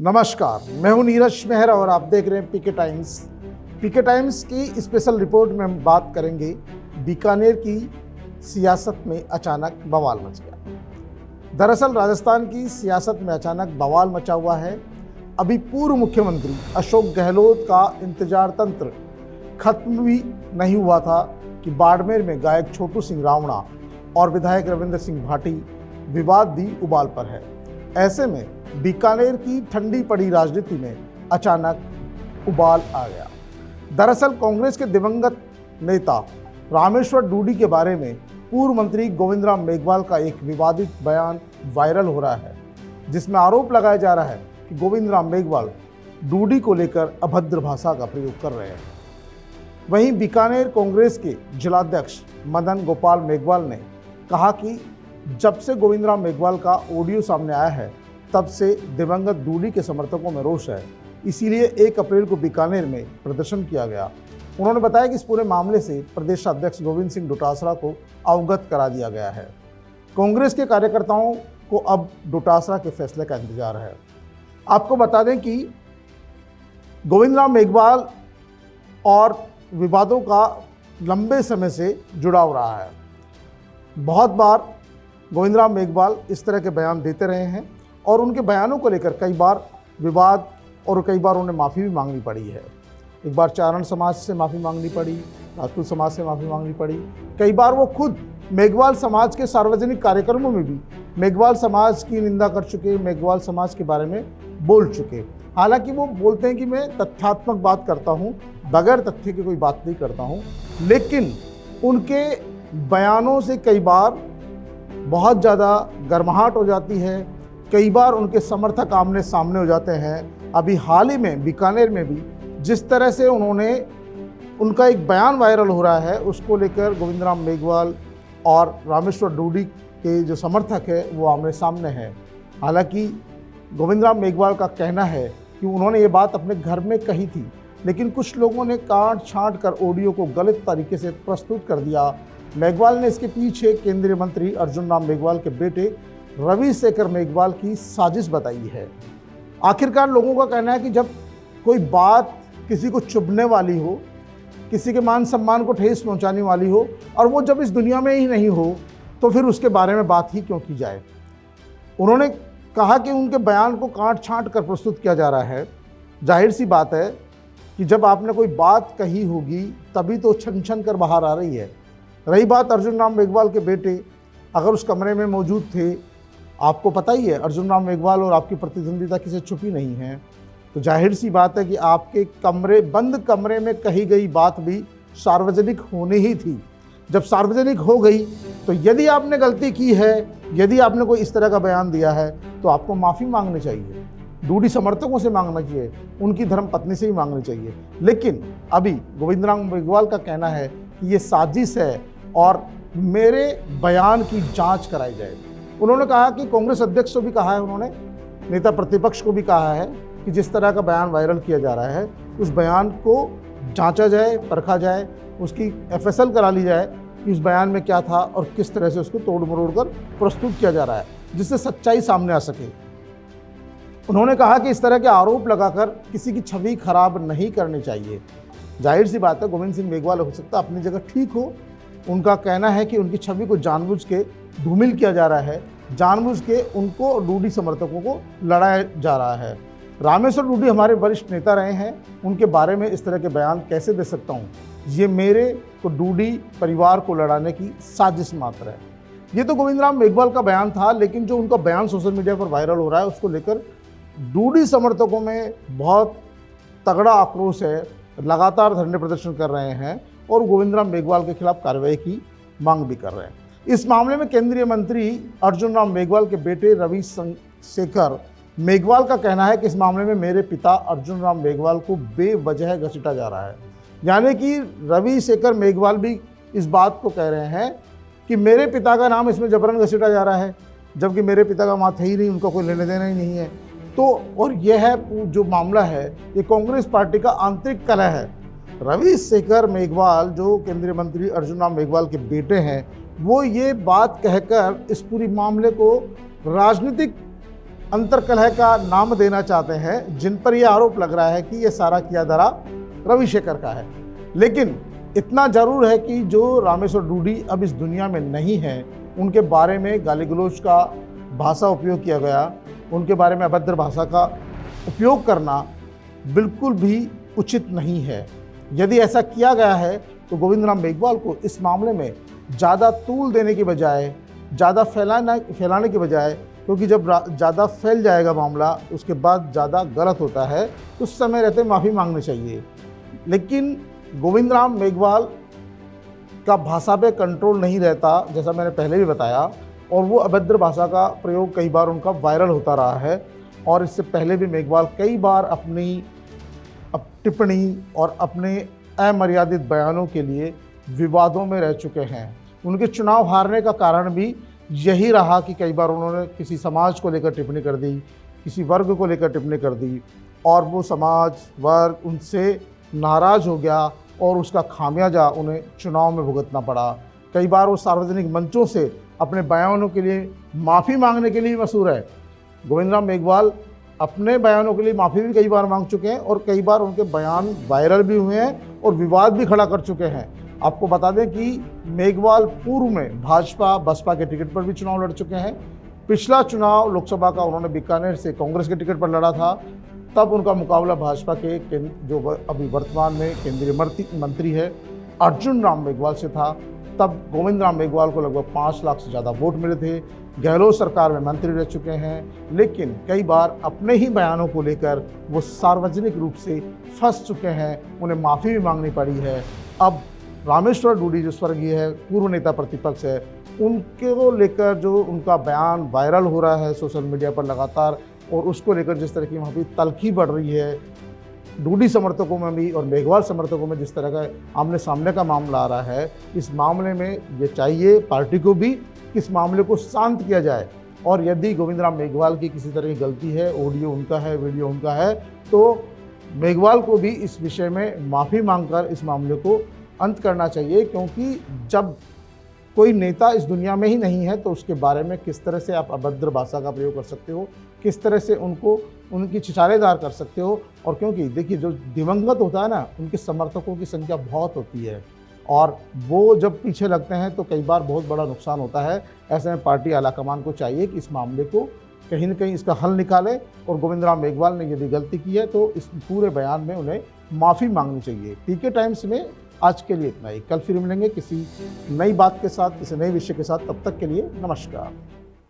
नमस्कार, मैं हूं नीरज मेहरा और आप देख रहे हैं पीके टाइम्स। पीके टाइम्स की स्पेशल रिपोर्ट में हम बात करेंगे बीकानेर की सियासत में अचानक बवाल मच गया। दरअसल राजस्थान की सियासत में अचानक बवाल मचा हुआ है। अभी पूर्व मुख्यमंत्री अशोक गहलोत का इंतजार तंत्र खत्म भी नहीं हुआ था कि बाड़मेर में गायक छोटू सिंह रावणा और विधायक रविंद्र सिंह भाटी विवाद भी उबाल पर है। ऐसे में बीकानेर की ठंडी पड़ी राजनीति में अचानक उबाल आ गया। दरअसल कांग्रेस के दिवंगत नेता रामेश्वर डूडी के बारे में पूर्व मंत्री गोविंद राम मेघवाल का एक विवादित बयान वायरल हो रहा है, जिसमें आरोप लगाया जा रहा है कि गोविंद राम मेघवाल डूडी को लेकर अभद्र भाषा का प्रयोग कर रहे हैं। वहीं बीकानेर कांग्रेस के जिलाध्यक्ष मदन गोपाल मेघवाल ने कहा कि जब से गोविंद राम मेघवाल का ऑडियो सामने आया है तब से दिवंगत डूडी के समर्थकों में रोष है, इसीलिए 1 अप्रैल को बीकानेर में प्रदर्शन किया गया। उन्होंने बताया कि इस पूरे मामले से प्रदेश अध्यक्ष गोविंद सिंह डोटासरा को अवगत करा दिया गया है। कांग्रेस के कार्यकर्ताओं को अब डोटासरा के फैसले का इंतजार है। आपको बता दें कि गोविंद राम मेघवाल और विवादों का लंबे समय से जुड़ाव रहा है। बहुत बार गोविंद राम मेघवाल इस तरह के बयान देते रहे हैं और उनके बयानों को लेकर कई बार विवाद और कई बार उन्हें माफ़ी भी मांगनी पड़ी है। एक बार चारण समाज से माफ़ी मांगनी पड़ी, राजपूत समाज से माफ़ी मांगनी पड़ी। कई बार वो खुद मेघवाल समाज के सार्वजनिक कार्यक्रमों में भी मेघवाल समाज की निंदा कर चुके, मेघवाल समाज के बारे में बोल चुके। हालांकि वो बोलते हैं कि मैं तथ्यात्मक बात करता हूँ, बगैर तथ्य की कोई बात नहीं करता हूँ, लेकिन उनके बयानों से कई बार बहुत ज़्यादा गर्माहट हो जाती है। कई बार उनके समर्थक आमने सामने हो जाते हैं। अभी हाल ही में बीकानेर में भी जिस तरह से उनका एक बयान वायरल हो रहा है, उसको लेकर गोविंद राम मेघवाल और रामेश्वर डूडी के जो समर्थक है वो आमने सामने हैं। हालांकि गोविंद राम मेघवाल का कहना है कि उन्होंने ये बात अपने घर में कही थी, लेकिन कुछ लोगों ने काट छांट कर ऑडियो को गलत तरीके से प्रस्तुत कर दिया। मेघवाल ने इसके पीछे केंद्रीय मंत्री अर्जुन राम मेघवाल के बेटे रवि शेखर मेघवाल की साजिश बताई है। आखिरकार लोगों का कहना है कि जब कोई बात किसी को चुभने वाली हो, किसी के मान सम्मान को ठेस पहुंचाने वाली हो, और वो जब इस दुनिया में ही नहीं हो, तो फिर उसके बारे में बात ही क्यों की जाए। उन्होंने कहा कि उनके बयान को काट छांट कर प्रस्तुत किया जा रहा है। जाहिर सी बात है कि जब आपने कोई बात कही होगी तभी तो छन छन कर बाहर आ रही है। रही बात अर्जुन राम मेघवाल के बेटे, अगर उस कमरे में मौजूद थे, आपको पता ही है अर्जुन राम मेघवाल और आपकी प्रतिद्वंदिता किसी छुपी नहीं है, तो जाहिर सी बात है कि आपके बंद कमरे में कही गई बात भी सार्वजनिक होनी ही थी। जब सार्वजनिक हो गई तो यदि आपने गलती की है, यदि आपने कोई इस तरह का बयान दिया है, तो आपको माफ़ी मांगनी चाहिए। डूडी समर्थकों से मांगना चाहिए, उनकी धर्मपत्नी से ही मांगनी चाहिए। लेकिन अभी गोविंद राम मेघवाल का कहना है कि ये साजिश है और मेरे बयान की जांच कराई जाए। उन्होंने कहा कि कांग्रेस अध्यक्ष को भी कहा है, उन्होंने नेता प्रतिपक्ष को भी कहा है कि जिस तरह का बयान वायरल किया जा रहा है उस बयान को जांचा जाए, परखा जाए, उसकी FSL करा ली जाए कि उस बयान में क्या था और किस तरह से उसको तोड़ मरोड़ कर प्रस्तुत किया जा रहा है, जिससे सच्चाई सामने आ सके। उन्होंने कहा कि इस तरह के आरोप लगाकर किसी की छवि खराब नहीं करनी चाहिए। जाहिर सी बात है, गोविंद सिंह मेघवाल हो सकता है अपनी जगह ठीक हो, उनका कहना है कि उनकी छवि को जानबूझ के धूमिल किया जा रहा है, जानबूझ के उनको और डूडी समर्थकों को लड़ाया जा रहा है। रामेश्वर डूडी हमारे वरिष्ठ नेता रहे हैं, उनके बारे में इस तरह के बयान कैसे दे सकता हूँ? ये मेरे को डूडी परिवार को लड़ाने की साजिश मात्र है। ये तो गोविंद राम मेघवाल का बयान था, लेकिन जो उनका बयान सोशल मीडिया पर वायरल हो रहा है उसको लेकर डूडी समर्थकों में बहुत तगड़ा आक्रोश है, लगातार धरने प्रदर्शन कर रहे हैं और गोविंद राम मेघवाल के खिलाफ कार्रवाई की मांग भी कर रहे हैं। इस मामले में केंद्रीय मंत्री अर्जुन राम मेघवाल के बेटे रवि शेखर मेघवाल का कहना है कि इस मामले में मेरे पिता अर्जुन राम मेघवाल को बेवजह घसीटा जा रहा है। यानी कि रवि शेखर मेघवाल भी इस बात को कह रहे हैं कि मेरे पिता का नाम इसमें जबरन घसीटा जा रहा है, जबकि मेरे पिता का माथ है ही नहीं, उनका कोई लेने देना ही नहीं है। तो और यह है जो मामला है, ये कांग्रेस पार्टी का आंतरिक कलह है। रवि शेखर मेघवाल जो केंद्रीय मंत्री अर्जुन राम मेघवाल के बेटे हैं, वो ये बात कहकर इस पूरी मामले को राजनीतिक अंतर्कलह का नाम देना चाहते हैं, जिन पर यह आरोप लग रहा है कि ये सारा किया धरा रविशेखर का है। लेकिन इतना जरूर है कि जो रामेश्वर डूडी अब इस दुनिया में नहीं है, उनके बारे में गाली गलौज का भाषा उपयोग किया गया, उनके बारे में अभद्र भाषा का उपयोग करना बिल्कुल भी उचित नहीं है। यदि ऐसा किया गया है तो गोविंद राम मेघवाल को इस मामले में ज़्यादा तूल देने के बजाय, ज़्यादा फैलाने के बजाय, क्योंकि जब ज़्यादा फैल जाएगा मामला उसके बाद ज़्यादा गलत होता है, उस समय रहते माफ़ी मांगनी चाहिए। लेकिन गोविंद राम मेघवाल का भाषा पे कंट्रोल नहीं रहता, जैसा मैंने पहले भी बताया, और वो अभद्र भाषा का प्रयोग कई बार उनका वायरल होता रहा है। और इससे पहले भी मेघवाल कई बार अपनी टिप्पणी और अपने अमर्यादित बयानों के लिए विवादों में रह चुके हैं। उनके चुनाव हारने का कारण भी यही रहा कि कई बार उन्होंने किसी समाज को लेकर टिप्पणी कर दी, किसी वर्ग को लेकर टिप्पणी कर दी, और वो समाज वर्ग उनसे नाराज़ हो गया और उसका खामियाजा उन्हें चुनाव में भुगतना पड़ा। कई बार वो सार्वजनिक मंचों से अपने बयानों के लिए माफ़ी मांगने के लिए मशहूर है। गोविंद राम मेघवाल अपने बयानों के लिए माफ़ी भी कई बार मांग चुके हैं और कई बार उनके बयान वायरल भी हुए हैं और विवाद भी खड़ा कर चुके हैं। आपको बता दें कि मेघवाल पूर्व में भाजपा बसपा के टिकट पर भी चुनाव लड़ चुके हैं। पिछला चुनाव लोकसभा का उन्होंने बीकानेर से कांग्रेस के टिकट पर लड़ा था, तब उनका मुकाबला भाजपा के जो अभी वर्तमान में केंद्रीय मंत्री है अर्जुन राम मेघवाल से था। तब गोविंद राम मेघवाल को लगभग 5 लाख से ज़्यादा वोट मिले थे। गहलोत सरकार में मंत्री रह चुके हैं, लेकिन कई बार अपने ही बयानों को लेकर वो सार्वजनिक रूप से फंस चुके हैं, उन्हें माफ़ी भी मांगनी पड़ी है। अब रामेश्वर डूडी जो स्वर्गीय है, पूर्व नेता प्रतिपक्ष है, उनके को लेकर जो उनका बयान वायरल हो रहा है सोशल मीडिया पर लगातार, और उसको लेकर जिस तरह की वहाँ पर तल्खी बढ़ रही है, डूडी समर्थकों में भी और मेघवाल समर्थकों में जिस तरह का आमने सामने का मामला आ रहा है, इस मामले में ये चाहिए पार्टी को भी कि इस मामले को शांत किया जाए। और यदि गोविंद राम मेघवाल की किसी तरह की गलती है, ऑडियो उनका है, वीडियो उनका है, तो मेघवाल को भी इस विषय में माफ़ी मांगकर इस मामले को अंत करना चाहिए। क्योंकि जब कोई नेता इस दुनिया में ही नहीं है तो उसके बारे में किस तरह से आप अभद्र भाषा का प्रयोग कर सकते हो, किस तरह से उनको उनकी छिछारेदार कर सकते हो। और क्योंकि देखिए, जो दिवंगत होता है ना, उनके समर्थकों की संख्या बहुत होती है और वो जब पीछे लगते हैं तो कई बार बहुत बड़ा नुकसान होता है। ऐसे में पार्टी आलाकमान को चाहिए कि इस मामले को कहीं न कहीं इसका हल निकाले, और गोविंद राम मेघवाल ने यदि गलती की है तो इस पूरे बयान में उन्हें माफ़ी मांगनी चाहिए। पीके टाइम्स में आज के लिए इतना ही। कल फिर मिलेंगे किसी नई बात के साथ, किसी नए विषय के साथ। तब तक के लिए नमस्कार।